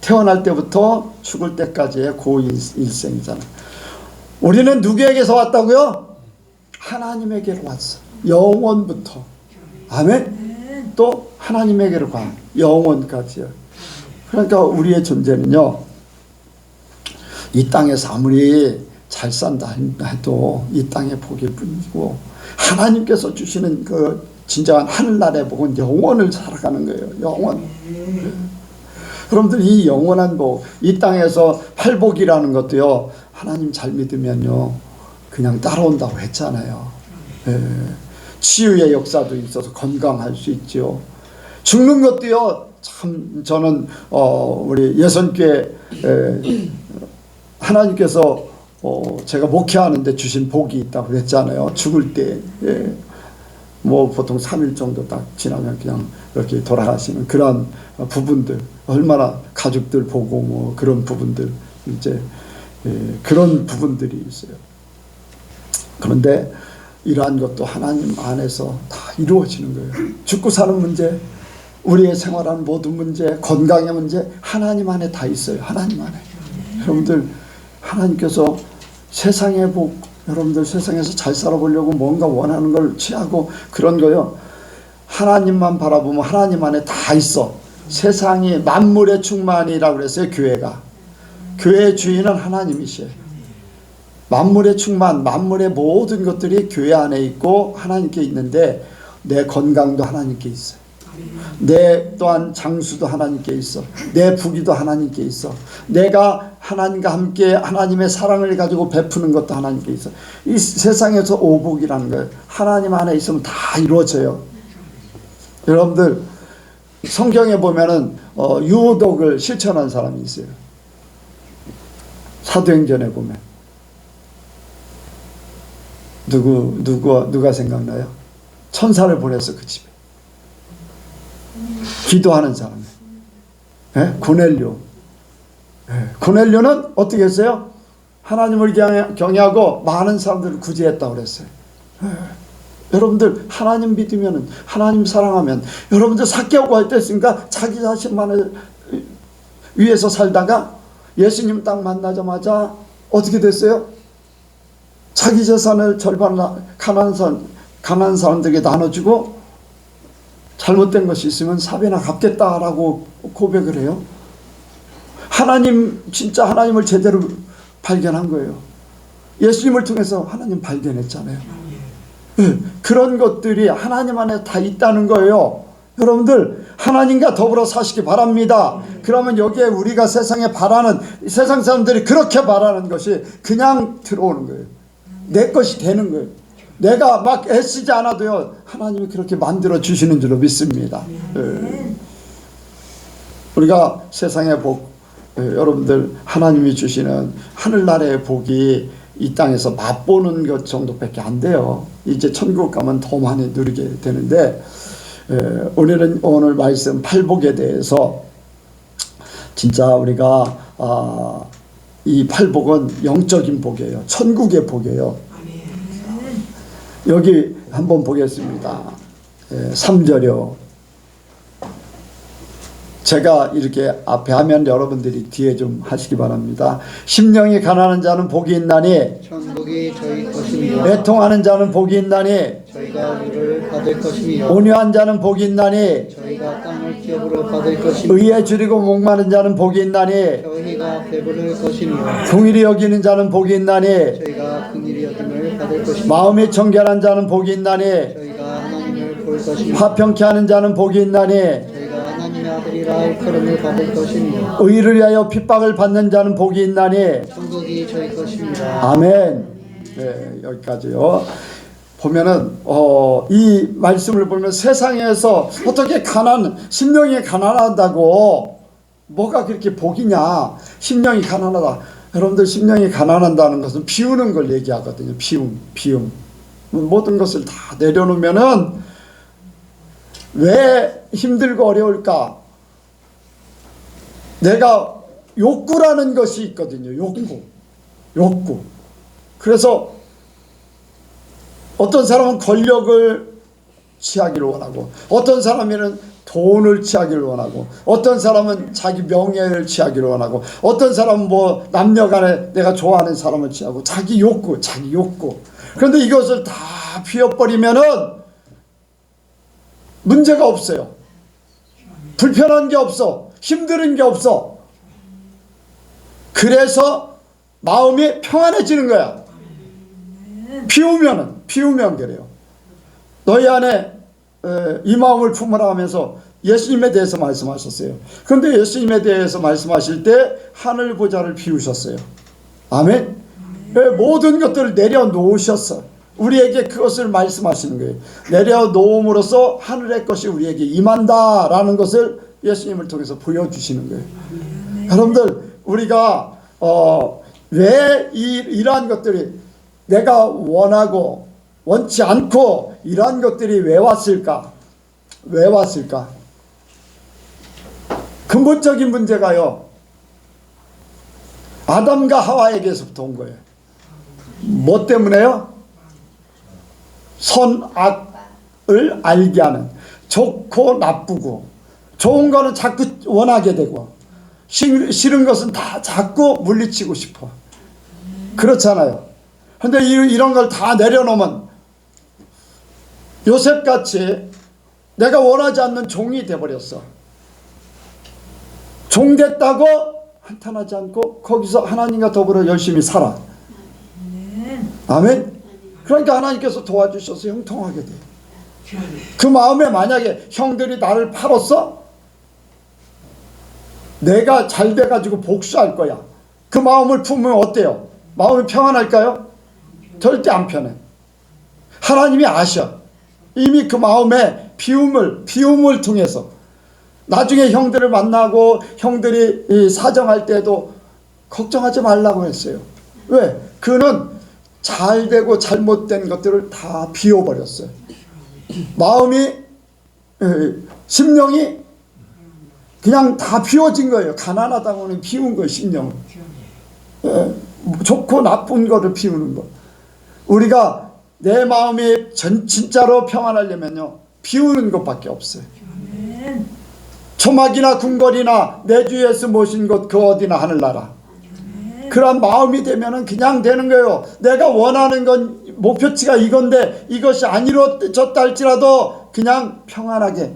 S1: 태어날 때부터 죽을 때까지의 고일생이잖아. 우리는 누구에게서 왔다고요? 하나님에게로 왔어. 영원부터. 아멘? 또 하나님에게로 가. 영원까지요. 그러니까 우리의 존재는요, 이 땅에서 아무리 잘 산다 해도 이 땅의 복일 뿐이고, 하나님께서 주시는 그 진정한 하늘나라의 복은 영원을 살아가는 거예요. 영원. 여러분들 이 영원한 복, 이 땅에서 팔복이라는 것도요, 하나님 잘 믿으면요, 그냥 따라온다고 했잖아요. 치유의 역사도 있어서 건강할 수 있죠. 죽는 것도요, 참 저는 우리 예선교회 하나님께서 제가 목회하는데 주신 복이 있다고 그랬잖아요. 죽을 때 뭐 보통 3일 정도 딱 지나면 그냥 이렇게 돌아가시는 그런 부분들, 얼마나 가족들 보고 뭐 그런 부분들, 이제 그런 부분들이 있어요. 그런데 이러한 것도 하나님 안에서 다 이루어지는 거예요. 죽고 사는 문제, 우리의 생활하는 모든 문제, 건강의 문제, 하나님 안에 다 있어요. 하나님 안에. 여러분들, 하나님께서 세상의 복, 여러분들 세상에서 잘 살아보려고 뭔가 원하는 걸 취하고 그런 거요, 하나님만 바라보면 하나님 안에 다 있어. 세상이 만물의 충만이라고 그랬어요. 교회가. 교회의 주인은 하나님이시에요. 만물의 충만, 만물의 모든 것들이 교회 안에 있고 하나님께 있는데, 내 건강도 하나님께 있어요. 내 또한 장수도 하나님께 있어. 내 부귀도 하나님께 있어. 내가 하나님과 함께 하나님의 사랑을 가지고 베푸는 것도 하나님께 있어. 이 세상에서 오복이라는 거예요. 하나님 안에 있으면 다 이루어져요. 여러분들 성경에 보면은 유독을 실천한 사람이 있어요. 사도행전에 보면 누가 생각나요? 천사를 보냈어. 그 집에 기도하는 사람. 고넬료. 고넬료는 어떻게 했어요? 하나님을 경외하고 많은 사람들을 구제했다고 그랬어요. 여러분들 하나님 믿으면, 하나님 사랑하면, 여러분들 삭개오가 어땠습니까? 자기 자신만을 위해서 살다가 예수님 딱 만나자마자 어떻게 됐어요? 자기 재산을 절반을 가난한 사람들에게 나눠주고 잘못된 것이 있으면 사배나 갚겠다라고 고백을 해요. 진짜 하나님을 제대로 발견한 거예요. 예수님을 통해서 하나님 발견했잖아요. 그런 것들이 하나님 안에 다 있다는 거예요. 여러분들 하나님과 더불어 사시기 바랍니다. 그러면 여기에 우리가 세상에 바라는, 세상 사람들이 그렇게 바라는 것이 그냥 들어오는 거예요. 내 것이 되는 거예요. 내가 막 애쓰지 않아도요, 하나님이 그렇게 만들어 주시는 줄로 믿습니다. 우리가 세상의 복, 여러분들 하나님이 주시는 하늘나라의 복이 이 땅에서 맛보는 것 정도밖에 안 돼요. 이제 천국 가면 더 많이 누리게 되는데, 오늘 말씀 팔복에 대해서 진짜 우리가 이 팔복은 영적인 복이에요. 천국의 복이에요. 여기 한번 보겠습니다. 3절이요. 제가 이렇게 앞에 하면 여러분들이 뒤에 좀 하시기 바랍니다. 심령이 가난한 자는 복이 있나니
S2: 천국이 저희 것이며
S1: 애통하는 자는 복이 있나니
S2: 저희가 위를 받을 것이며
S1: 온유한 자는 복이 있나니
S2: 저희가 땅을 기업으로 받을 것이며
S1: 의에 줄이고 목마른 자는 복이 있나니
S2: 저희가 배부를 것이며
S1: 긍휼히 여기는 자는 복이 있나니
S2: 저희가 긍휼히 여김을 받을 것이며
S1: 마음이 청결한 자는 복이 있나니
S2: 저희가 하나님을 볼 것이며
S1: 화평케 하는 자는 복이 있나니
S2: 저희가 하나님의 아들이라 일컬음을 받을 것이며
S1: 의를 위하여 핍박을 받는 자는 복이 있나니
S2: 천국이 저희 것입니다.
S1: 아멘. 네, 여기까지요. 보면은 이 말씀을 보면 세상에서 어떻게 심령이 가난하다고 뭐가 그렇게 복이냐? 심령이 가난하다. 여러분들 심령이 가난한다는 것은 비우는 걸 얘기하거든요. 비움. 모든 것을 다 내려놓으면은 왜 힘들고 어려울까? 내가 욕구라는 것이 있거든요. 욕구. 그래서 어떤 사람은 권력을 취하기를 원하고, 어떤 사람은 돈을 취하기를 원하고, 어떤 사람은 자기 명예를 취하기를 원하고, 어떤 사람은 뭐 남녀간에 내가 좋아하는 사람을 취하고, 자기 욕구. 그런데 이것을 다 피워버리면은 문제가 없어요. 불편한 게 없어. 힘든 게 없어. 그래서 마음이 평안해지는 거야. 비우면 그래요. 너희 안에 이 마음을 품으라 하면서 예수님에 대해서 말씀하셨어요. 그런데 예수님에 대해서 말씀하실 때 하늘 보좌를 비우셨어요. 아멘. 모든 것들을 내려놓으셨어. 우리에게 그것을 말씀하시는 거예요. 내려놓음으로써 하늘의 것이 우리에게 임한다라는 것을 예수님을 통해서 보여주시는 거예요. 여러분들 우리가 왜 이러한 것들이 내가 원하고 원치 않고 이러한 것들이 왜 왔을까? 근본적인 문제가요, 아담과 하와에게서부터 온 거예요. 뭐 때문에요? 선악을 알게 하는, 좋고 나쁘고, 좋은 거는 자꾸 원하게 되고 싫은 것은 다 자꾸 물리치고 싶어. 그렇잖아요. 근데 이런 걸 다 내려놓으면 요셉같이 내가 원하지 않는 종이 돼버렸어. 종 됐다고 한탄하지 않고 거기서 하나님과 더불어 열심히 살아. 아멘. 그러니까 하나님께서 도와주셔서 형통하게 돼. 그 마음에 만약에 형들이 나를 팔았어? 내가 잘 돼가지고 복수할 거야. 그 마음을 품으면 어때요? 마음이 평안할까요? 절대 안 편해. 하나님이 아셔. 이미 그 마음에 비움을 통해서 나중에 형들을 만나고 형들이 사정할 때도 걱정하지 말라고 했어요. 왜? 그는 잘되고 잘못된 것들을 다 비워버렸어요. 마음이, 심령이 그냥 다 비워진 거예요. 가난하다고는 비운 거예요, 심령을. 좋고 나쁜 거를 비우는 거. 우리가 내 마음이 진짜로 평안하려면요, 비우는 것밖에 없어요. 초막이나 궁궐이나 내 주 예수 모신 곳 그 어디나 하늘나라. 그런 마음이 되면은 그냥 되는 거예요. 내가 원하는 건 목표치가 이건데 이것이 안 이루어졌다 할지라도 그냥 평안하게.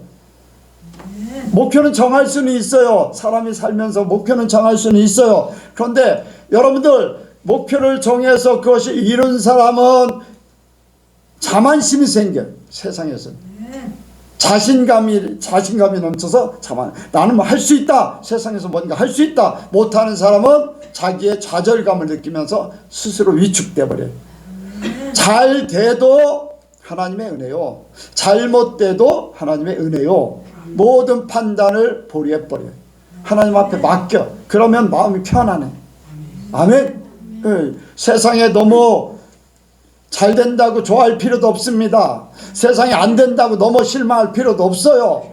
S1: 목표는 정할 수는 있어요. 사람이 살면서 목표는 정할 수는 있어요. 그런데 여러분들 목표를 정해서 그것이 이룬 사람은 자만심이 생겨요. 세상에서는. 자신감이 넘쳐서 나는 뭐 할 수 있다. 세상에서 뭔가 할 수 있다. 못하는 사람은 자기의 좌절감을 느끼면서 스스로 위축돼 버려요. 잘 돼도 하나님의 은혜요, 잘못돼도 하나님의 은혜요. 모든 판단을 보류해 버려요. 하나님 앞에 맡겨. 그러면 마음이 편안해. 아멘. 세상에 너무 잘 된다고 좋아할 필요도 없습니다. 세상에 안 된다고 너무 실망할 필요도 없어요.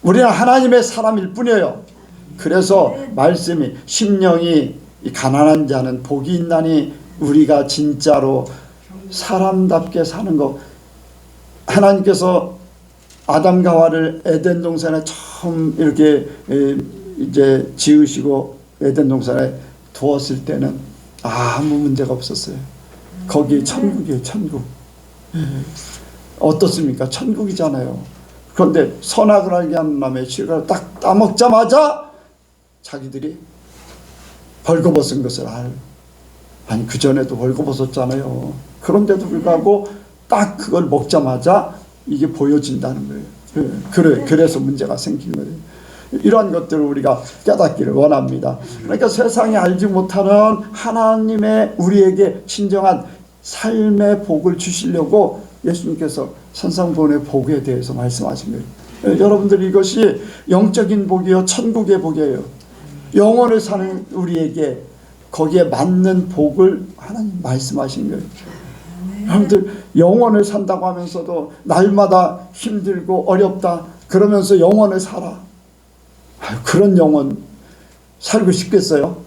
S1: 우리는 하나님의 사람일 뿐이에요. 그래서 말씀이 심령이 가난한 자는 복이 있나니, 우리가 진짜로 사람답게 사는 것. 하나님께서 아담과 하와를 에덴 동산에 처음 이렇게 이제 지으시고 에덴 동산에 두었을 때는 아무 문제가 없었어요. 거기 천국이에요, 천국. 어떻습니까? 천국이잖아요. 그런데 선악을 알게 하는 나무의 실과를 딱 따먹자마자 자기들이 벌거벗은 것을 아니 그 전에도 벌거벗었잖아요. 그런데도 불구하고 딱 그걸 먹자마자 이게 보여진다는 거예요. 그래서 문제가 생긴 거예요. 이러한 것들을 우리가 깨닫기를 원합니다. 그러니까 세상에 알지 못하는 하나님의 우리에게 진정한 삶의 복을 주시려고 예수님께서 산상보훈의 복에 대해서 말씀하신 거예요. 여러분들 이것이 영적인 복이요, 천국의 복이에요. 영원을 사는 우리에게 거기에 맞는 복을 하나님 말씀하신 거예요. 여러분들 영원을 산다고 하면서도 날마다 힘들고 어렵다 그러면서 영원을 살아. 그런 영혼 살고 싶겠어요?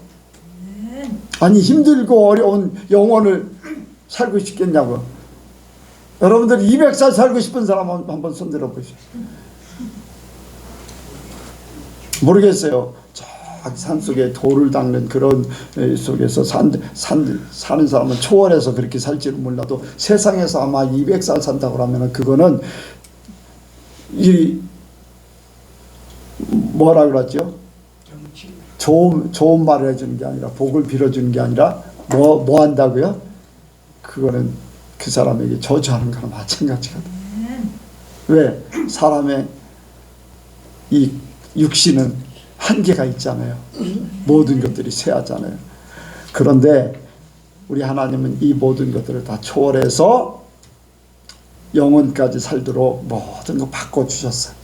S1: 아니 힘들고 어려운 영혼을 살고 싶겠냐고. 여러분들 200살 살고 싶은 사람 한번 손들어 보시죠. 모르겠어요. 저 산속에 돌을 닦는 그런 속에서 사는 사람은 초월해서 그렇게 살지는 몰라도 세상에서 아마 200살 산다고 하면 그거는 뭐라 그러죠? 좋은 말을 해주는 게 아니라 복을 빌어주는 게 아니라 뭐 한다고요? 그거는 그 사람에게 저주하는 거랑 마찬가지거든. 왜? 사람의 이 육신은 한계가 있잖아요. 모든 것들이 쇠하잖아요. 그런데 우리 하나님은 이 모든 것들을 다 초월해서 영혼까지 살도록 모든 거 바꿔주셨어요.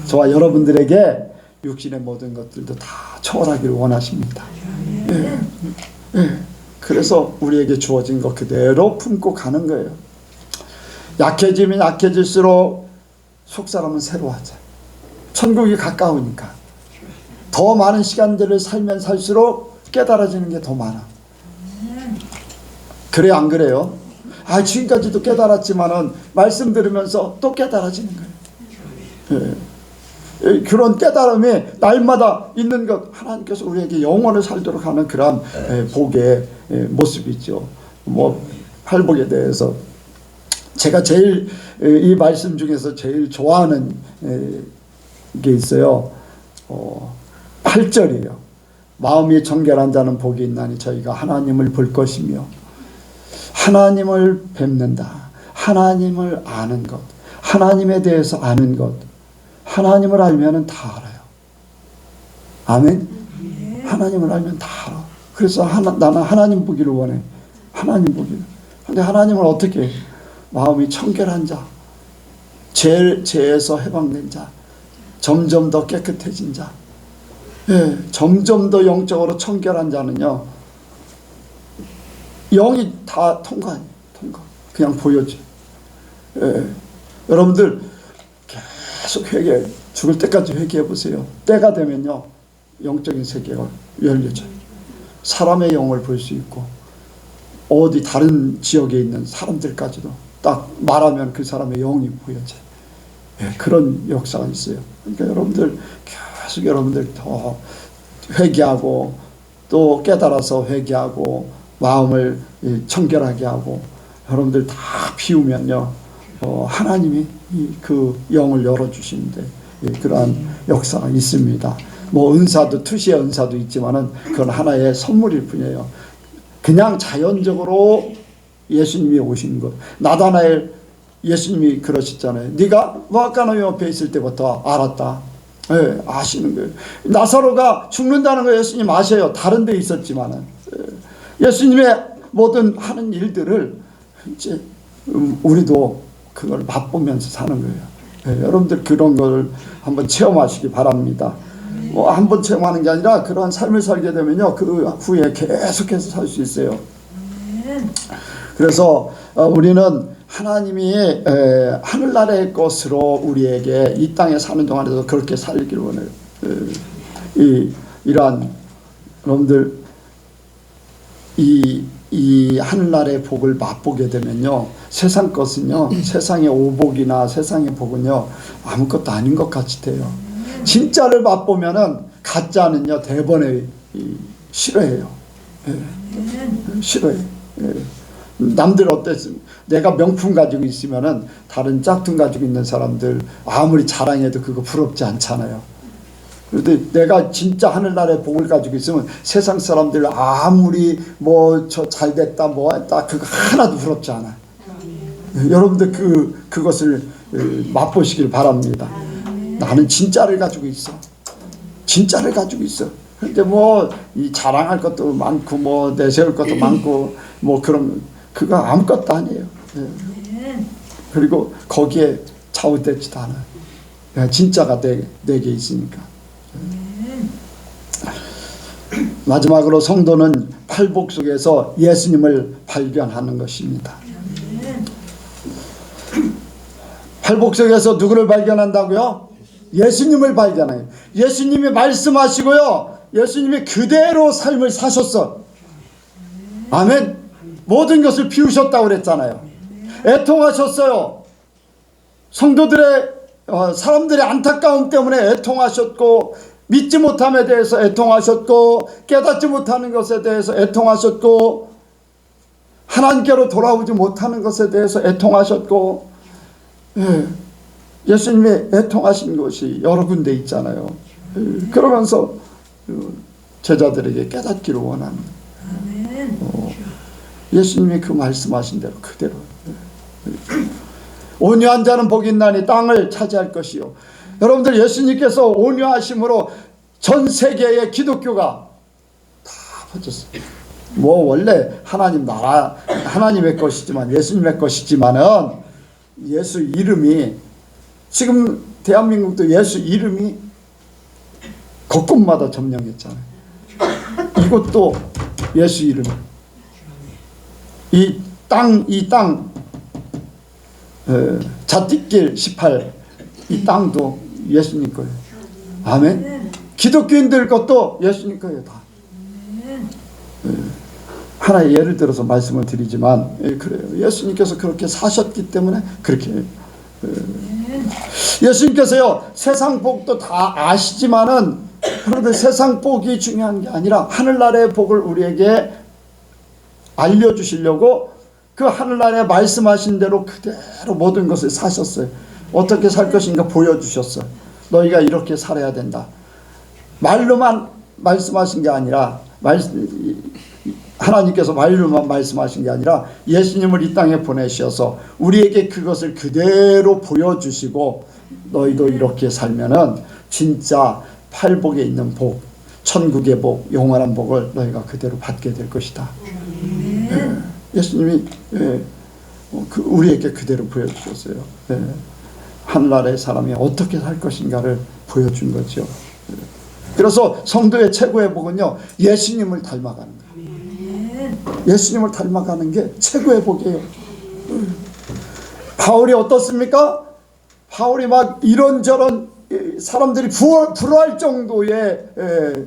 S1: 저와 여러분들에게 육신의 모든 것들도 다 초월하기를 원하십니다. 그래서 우리에게 주어진 것 그대로 품고 가는 거예요. 약해지면 약해질수록 속사람은 새로워하죠. 천국이 가까우니까. 더 많은 시간들을 살면 살수록 깨달아지는 게 더 많아. 그래요, 안 그래요? 지금까지도 깨달았지만은 말씀 들으면서 또 깨달아지는 거예요. 그런 깨달음이 날마다 있는 것, 하나님께서 우리에게 영원을 살도록 하는 그런 복의 모습이죠. 팔복에 대해서 제가 제일 이 말씀 중에서 제일 좋아하는 게 있어요. 8절이에요. 마음이 정결한 자는 복이 있나니 저희가 하나님을 볼 것이며 하나님을 뵙는다. 하나님을 아는 것, 하나님에 대해서 아는 것, 하나님을 알면은 다 알아요. 아멘. 하나님을 알면 다 알아. 그래서 나는 하나님 보기를 원해. 하나님 보기를. 근데 하나님을 어떻게 해? 마음이 청결한 자, 죄에서 해방된 자, 점점 더 깨끗해진 자, 예, 점점 더 영적으로 청결한 자는요, 영이 다 통과해요. 통과. 그냥 보여줘. 예. 여러분들 계속 회개, 죽을 때까지 회개해 보세요. 때가 되면요, 영적인 세계가 열려져요. 사람의 영을 볼 수 있고, 어디 다른 지역에 있는 사람들까지도 딱 말하면 그 사람의 영이 보여져요. 예, 그런 역사가 있어요. 그러니까 여러분들 계속 여러분들 더 회개하고, 또 깨달아서 회개하고, 마음을 청결하게 하고, 여러분들 다 비우면요, 하나님이 그 영을 열어주시는데, 그러한 역사가 있습니다. 뭐 은사도, 투시의 은사도 있지만은 그건 하나의 선물일 뿐이에요. 그냥 자연적으로 예수님이 오신 것. 나다나엘 예수님이 그러셨잖아요. 네가 무화과나무 옆에 있을 때부터 알았다. 예, 아시는 거예요. 나사로가 죽는다는 거 예수님 아셔요. 다른 데 있었지만은. 예수님의 모든 하는 일들을 이제 우리도 그걸 맛보면서 사는 거예요. 예, 여러분들 그런 걸 한번 체험하시기 바랍니다. 뭐 한번 체험하는 게 아니라 그런 삶을 살게 되면요, 그 후에 계속해서 살 수 있어요. 그래서 우리는 하나님이 하늘나라의 것으로 우리에게 이 땅에 사는 동안에도 그렇게 살기를 원해요. 이러한 여러분들 이 하늘나라의 복을 맛보게 되면요, 세상 것은요, 세상의 오복이나 세상의 복은요, 아무것도 아닌 것 같이 돼요. 진짜를 맛보면은 가짜는요, 대번에 싫어해요. 예. 싫어해요. 예. 남들 어땠습니까? 내가 명품 가지고 있으면은 다른 짝퉁 가지고 있는 사람들 아무리 자랑해도 그거 부럽지 않잖아요. 그런데 내가 진짜 하늘나라의 복을 가지고 있으면 세상 사람들 아무리 뭐 저 잘됐다 뭐 했다 그거 하나도 부럽지 않아요. 여러분들 그것을 맛보시길 바랍니다. 나는 진짜를 가지고 있어. 진짜를 가지고 있어. 근데 뭐 이 자랑할 것도 많고 뭐 내세울 것도 많고 뭐 그런 그거 아무것도 아니에요. 예. 그리고 거기에 좌우되지도 않아요. 진짜가 내게 있으니까. 마지막으로 성도는 팔복 속에서 예수님을 발견하는 것입니다. 팔복 속에서 누구를 발견한다고요? 예수님을 발견해요. 예수님이 말씀하시고요, 예수님이 그대로 삶을 사셨어. 아멘. 모든 것을 비우셨다고 그랬잖아요. 애통하셨어요. 성도들의 사람들의 안타까움 때문에 애통하셨고, 믿지 못함에 대해서 애통하셨고, 깨닫지 못하는 것에 대해서 애통하셨고, 하나님께로 돌아오지 못하는 것에 대해서 애통하셨고, 예, 예수님이 애통하신 것이 여러 군데 있잖아요. 그러면서 제자들에게 깨닫기를 원합니다. 예수님이 그 말씀하신 대로 그대로. 온유한 자는 복이 있나니 땅을 차지할 것이요. 여러분들 예수님께서 온유하심으로 전 세계의 기독교가 다 퍼졌어요. 뭐 원래 하나님 나라 하나님의 것이지만 예수님의 것이지만은 예수 이름이 지금 대한민국도 예수 이름이 곳곳마다 점령했잖아요. 이것도 예수 이름. 이 땅 자티길 18 이 땅도 예수님 거예요. 아멘. 기독교인들 것도 예수님 거예요. 다. 하나의 예를 들어서 말씀을 드리지만 그래요. 예수님께서 그렇게 사셨기 때문에 그렇게 예수님께서요 세상 복도 다 아시지만은 그런데 세상 복이 중요한 게 아니라 하늘나라의 복을 우리에게 알려주시려고 그 하늘나라에 말씀하신 대로 그대로 모든 것을 사셨어요. 어떻게 살 것인가 보여주셨어요. 너희가 이렇게 살아야 된다. 말로만 말씀하신 게 아니라 하나님께서 바이블만 말씀하신 게 아니라 예수님을 이 땅에 보내셔서 우리에게 그것을 그대로 보여주시고 너희도 이렇게 살면은 진짜 팔복에 있는 복, 천국의 복, 영원한 복을 너희가 그대로 받게 될 것이다. 예수님이 우리에게 그대로 보여주셨어요. 하늘나라의 사람이 어떻게 살 것인가를 보여준 거죠. 그래서 성도의 최고의 복은요, 예수님을 닮아가는 거예요. 예수님을 닮아가는 게 최고의 복이에요. 바울이 어떻습니까? 바울이 막 이런저런 사람들이 부러워할 정도의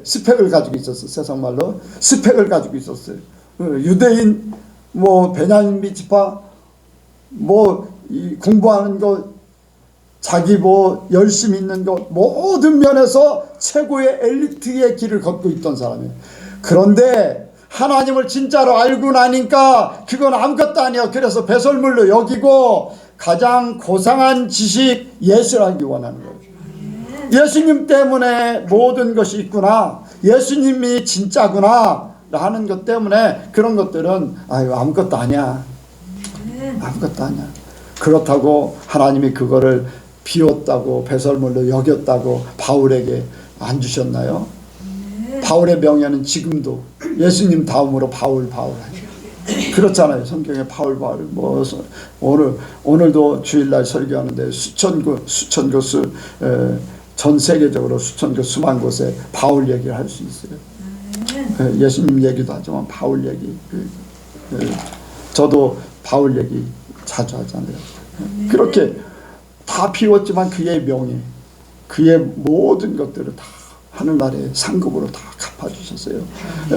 S1: 스펙을 가지고 있었어요. 세상 말로 스펙을 가지고 있었어요. 유대인, 뭐 베냐민 지파, 뭐 공부하는 거, 자기 뭐 열심히 있는 것, 모든 면에서 최고의 엘리트의 길을 걷고 있던 사람이에요. 그런데 하나님을 진짜로 알고 나니까 그건 아무것도 아니에요. 그래서 배설물로 여기고 가장 고상한 지식, 예술하기 원하는 거예요. 예수님 때문에 모든 것이 있구나, 예수님이 진짜구나 하는 것 때문에 그런 것들은 아무것도 아니야, 아무것도 아니야. 그렇다고 하나님이 그거를 비웠다고, 배설물로 여겼다고 바울에게 안 주셨나요? 바울의 명예는 지금도 예수님 다음으로 바울 하죠. 그렇잖아요. 성경에 바울 뭐 오늘도 주일날 설교하는데 수천 곳 전 세계적으로 수천 곳 수만 곳에 바울 얘기를 할 수 있어요. 예수님 얘기도 하지만 바울 얘기, 저도 바울 얘기 자주 하잖아요. 그렇게 다 비웠지만 그의 명예, 그의 모든 것들을 다 하늘나라의 상급으로 다 갚아주셨어요.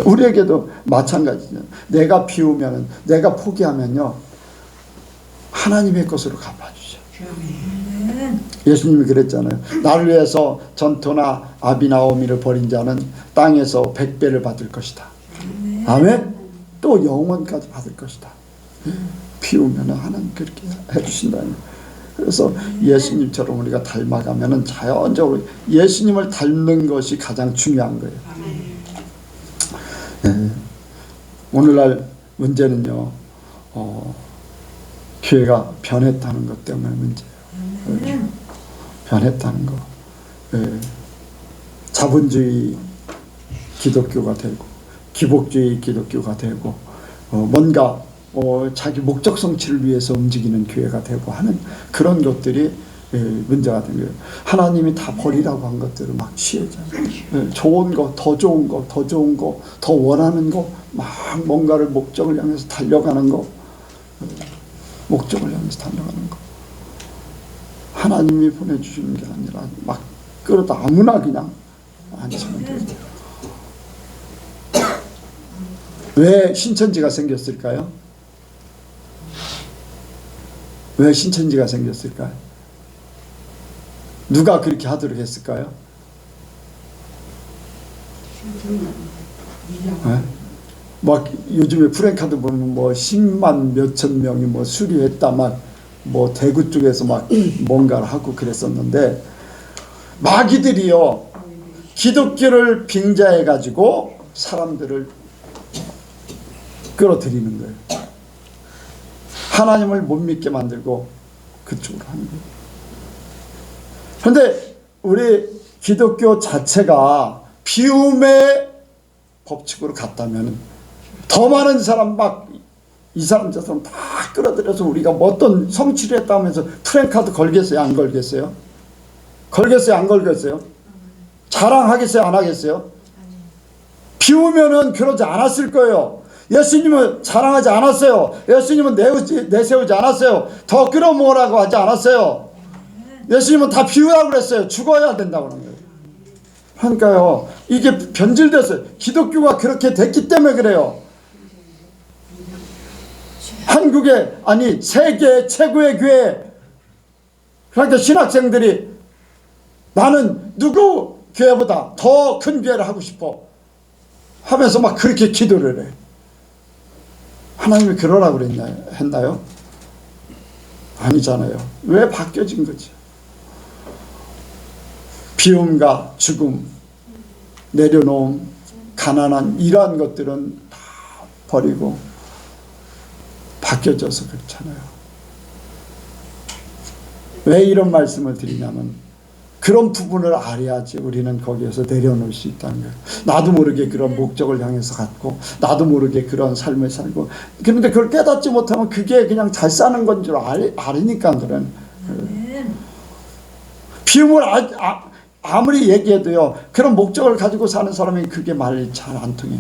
S1: 우리에게도 마찬가지죠. 내가 비우면, 내가 포기하면요, 하나님의 것으로 갚아주죠. 예수님이 그랬잖아요. 나를 위해서 전토나 아비나오미를 버린 자는 땅에서 100배를 받을 것이다. 아멘? 또 영원까지 받을 것이다. 비우면 하나님 그렇게 해주신다는 거예요. 그래서 예수님처럼 우리가 닮아가면은 자연적으로 예수님을 닮는 것이 가장 중요한 거예요. 오늘날 문제는요, 교회가 변했다는 것 때문에 문제예요. 변했다는 거. 자본주의 기독교가 되고, 기복주의 기독교가 되고, 뭔가 자기 목적 성취를 위해서 움직이는 교회가 되고 하는 그런 것들이 문제가 된 거예요. 하나님이 다 버리라고 한 것들을 막 취하잖아요. 좋은 거, 더 좋은 거, 더 좋은 거, 더 원하는 거, 막 뭔가를 목적을 향해서 달려가는 거, 목적을 향해서 달려가는 거. 하나님이 보내주시는 게 아니라 막 그러다 아무나 그냥 앉으면 돼요. 왜 신천지가 생겼을까요? 왜 신천지가 생겼을까요? 누가 그렇게 하도록 했을까요? 네? 막 요즘에 프랭카드 보면 뭐 10만 몇천 명이 뭐 수리했다, 막 뭐 대구 쪽에서 막 뭔가를 하고 그랬었는데, 마귀들이요, 기독교를 빙자해 가지고 사람들을 끌어들이는 거예요. 하나님을 못 믿게 만들고 그쪽으로 하는 거예요. 그런데 우리 기독교 자체가 비움의 법칙으로 갔다면 더 많은 사람, 막 이 사람 저 사람 다 끌어들여서 우리가 뭐 어떤 성취를 했다면서 프랭카드 걸겠어요? 안 걸겠어요? 걸겠어요? 안 걸겠어요? 자랑하겠어요? 안 하겠어요? 비우면은 그러지 않았을 거예요. 예수님은 자랑하지 않았어요. 예수님은 내세우지 않았어요. 더 끌어모으라고 하지 않았어요. 예수님은 다 비우라고 그랬어요. 죽어야 된다고 하는 거예요. 그러니까요, 이게 변질됐어요. 기독교가 그렇게 됐기 때문에 그래요. 한국의, 아니 세계 최고의 교회, 그러니까 신학생들이 나는 누구 교회보다 더 큰 교회를 하고 싶어 하면서 막 그렇게 기도를 해. 하나님이 그러라고 했나요? 아니잖아요. 왜 바뀌어진 거지? 비움과 죽음, 내려놓음, 가난한, 이러한 것들은 다 버리고 바뀌어져서 그렇잖아요. 왜 이런 말씀을 드리냐면 그런 부분을 알아야지 우리는 거기에서 내려놓을 수 있다는 거예요. 나도 모르게 그런 목적을 향해서 갔고 나도 모르게 그런 삶을 살고, 그런데 그걸 깨닫지 못하면 그게 그냥 잘 사는 건 줄 아니까 그런 비움을 아무리 얘기해도요, 그런 목적을 가지고 사는 사람이 그게 말이 잘 안 통해.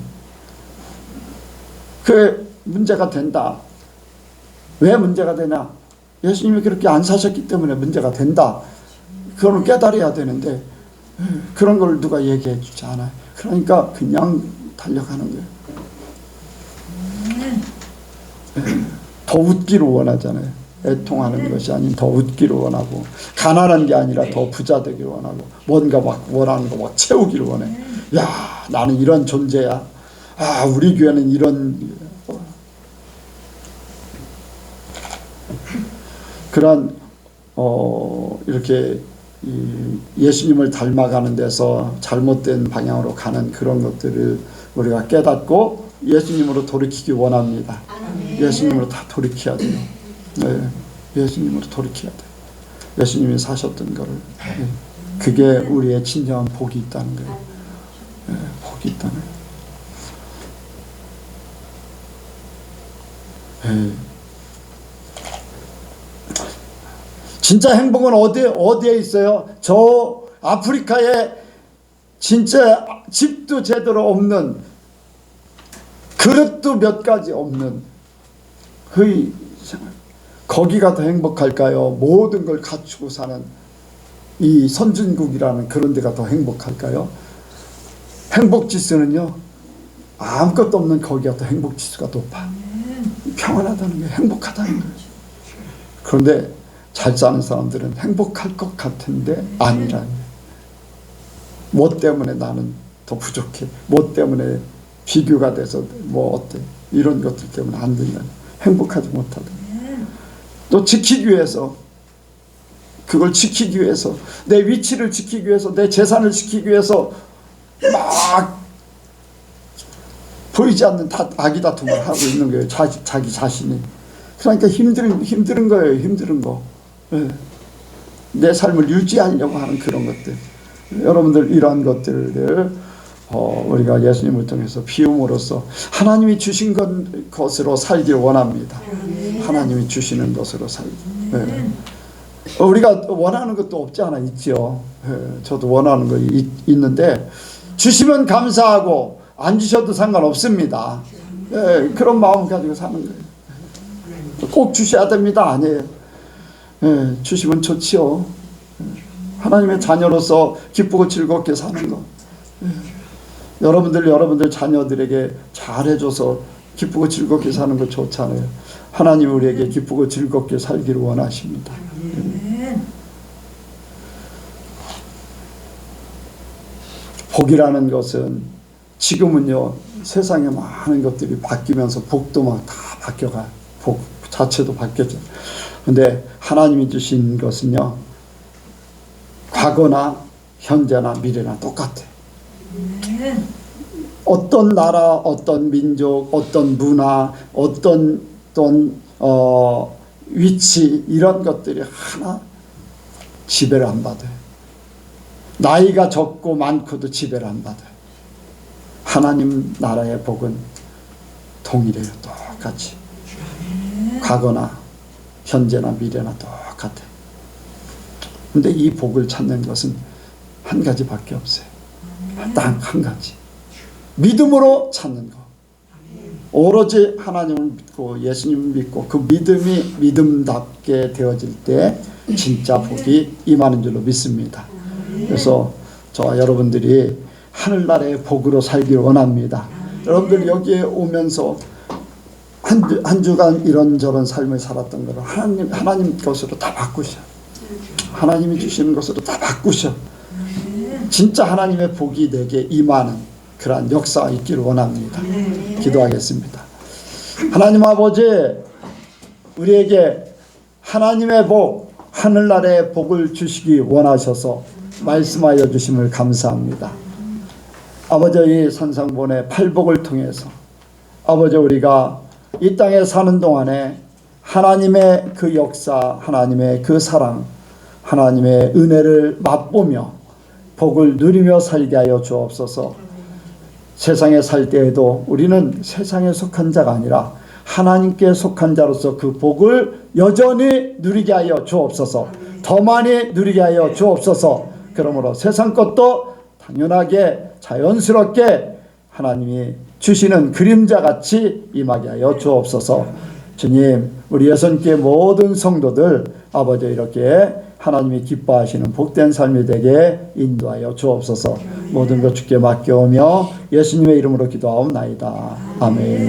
S1: 그 문제가 된다. 왜 문제가 되냐? 예수님이 그렇게 안 사셨기 때문에 문제가 된다. 그걸 깨달아야 되는데 그런 걸 누가 얘기해 주지 않아요. 그러니까 그냥 달려가는 거예요. 더 웃기를 원하잖아요. 애통하는 것이 아닌 더 웃기를 원하고, 가난한 게 아니라 더 부자 되기를 원하고, 뭔가 막 원하는 거 막 채우기를 원해. 야, 나는 이런 존재야. 아, 우리 교회는 이런 그런 이렇게 예수님을 닮아가는 데서 잘못된 방향으로 가는 그런 것들을 우리가 깨닫고 예수님으로 돌이키기 원합니다. 예수님으로 다 돌이켜야 돼요. 네, 예수님으로 돌이켜야 돼요. 예수님이 사셨던 거를. 네, 그게 우리의 진정한 복이 있다는 거예요. 네, 복이 있다는 거예요. 네. 진짜 행복은 어디에 있어요? 저 아프리카에 진짜 집도 제대로 없는, 그릇도 몇 가지 없는 거기가 더 행복할까요? 모든 걸 갖추고 사는 이 선진국이라는 그런 데가 더 행복할까요? 행복지수는요, 아무것도 없는 거기가 더 행복지수가 높아. 평안하다는 게 행복하다는 거예요. 그런데 잘 사는 사람들은 행복할 것 같은데 아니라는 거예요. 뭐 때문에 나는 더 부족해, 뭐 때문에 비교가 돼서 뭐 어때, 이런 것들 때문에 안 된다. 행복하지 못하다. 또 지키기 위해서, 그걸 지키기 위해서, 내 위치를 지키기 위해서, 내 재산을 지키기 위해서 막 보이지 않는 악의 다툼을 하고 있는 거예요. 자기 자신이. 그러니까 힘든 거예요. 힘든 거. 네. 내 삶을 유지하려고 하는 그런 것들. 여러분들 이러한 것들을 우리가 예수님을 통해서 비움으로써 하나님이 주신 것으로 살기를 원합니다. 하나님이 주시는 것으로 살기. 네. 우리가 원하는 것도 없지 않아 있죠. 네. 저도 원하는 거 있는데 주시면 감사하고 안 주셔도 상관없습니다. 네. 그런 마음 가지고 사는 거예요. 꼭 주셔야 됩니다. 아니에요. 예, 주시면 좋지요. 하나님의 자녀로서 기쁘고 즐겁게 사는 거. 예, 여러분들 자녀들에게 잘해줘서 기쁘고 즐겁게 사는 거 좋잖아요. 하나님 우리에게 기쁘고 즐겁게 살기를 원하십니다. 예. 복이라는 것은 지금은요, 세상에 많은 것들이 바뀌면서 복도 막 다 바뀌어가요. 복 자체도 바뀌었죠. 근데 하나님이 주신 것은요, 과거나 현재나 미래나 똑같아. 어떤 나라, 어떤 민족, 어떤 문화, 어떤 위치, 이런 것들이 하나 지배를 안 받아요. 나이가 적고 많고도 지배를 안 받아요. 하나님 나라의 복은 동일해요. 똑같이. 과거나 현재나 미래나 똑같아. 근데 이 복을 찾는 것은 한 가지밖에 없어요. 딱 한 가지. 믿음으로 찾는 거. 오로지 하나님을 믿고 예수님을 믿고 그 믿음이 믿음답게 되어질 때 진짜 복이 임하는 줄로 믿습니다. 그래서 저와 여러분들이 하늘나라의 복으로 살기를 원합니다. 여러분들 여기에 오면서 한 주간 이런저런 삶을 살았던 거를 하나님 것으로 다 바꾸셔. 하나님이 주시는 것으로 다 바꾸셔. 진짜 하나님의 복이 내게 임하는 그러한 역사가 있기를 원합니다. 기도하겠습니다. 하나님 아버지, 우리에게 하나님의 복, 하늘나라의 복을 주시기 원하셔서 말씀하여 주심을 감사합니다. 아버지, 이 산상본의 팔복을 통해서 아버지, 우리가 이 땅에 사는 동안에 하나님의 그 역사, 하나님의 그 사랑, 하나님의 은혜를 맛보며 복을 누리며 살게 하여 주옵소서. 세상에 살 때에도 우리는 세상에 속한 자가 아니라 하나님께 속한 자로서 그 복을 여전히 누리게 하여 주옵소서. 더 많이 누리게 하여 주옵소서. 그러므로 세상 것도 당연하게 자연스럽게 하나님이 주시는 그림자같이 임하게 하여 주옵소서. 주님, 우리 여선교회 모든 성도들 아버지 이렇게 하나님이 기뻐하시는 복된 삶이 되게 인도하여 주옵소서. 모든 것 주께 맡겨오며 예수님의 이름으로 기도하옵나이다. 아멘.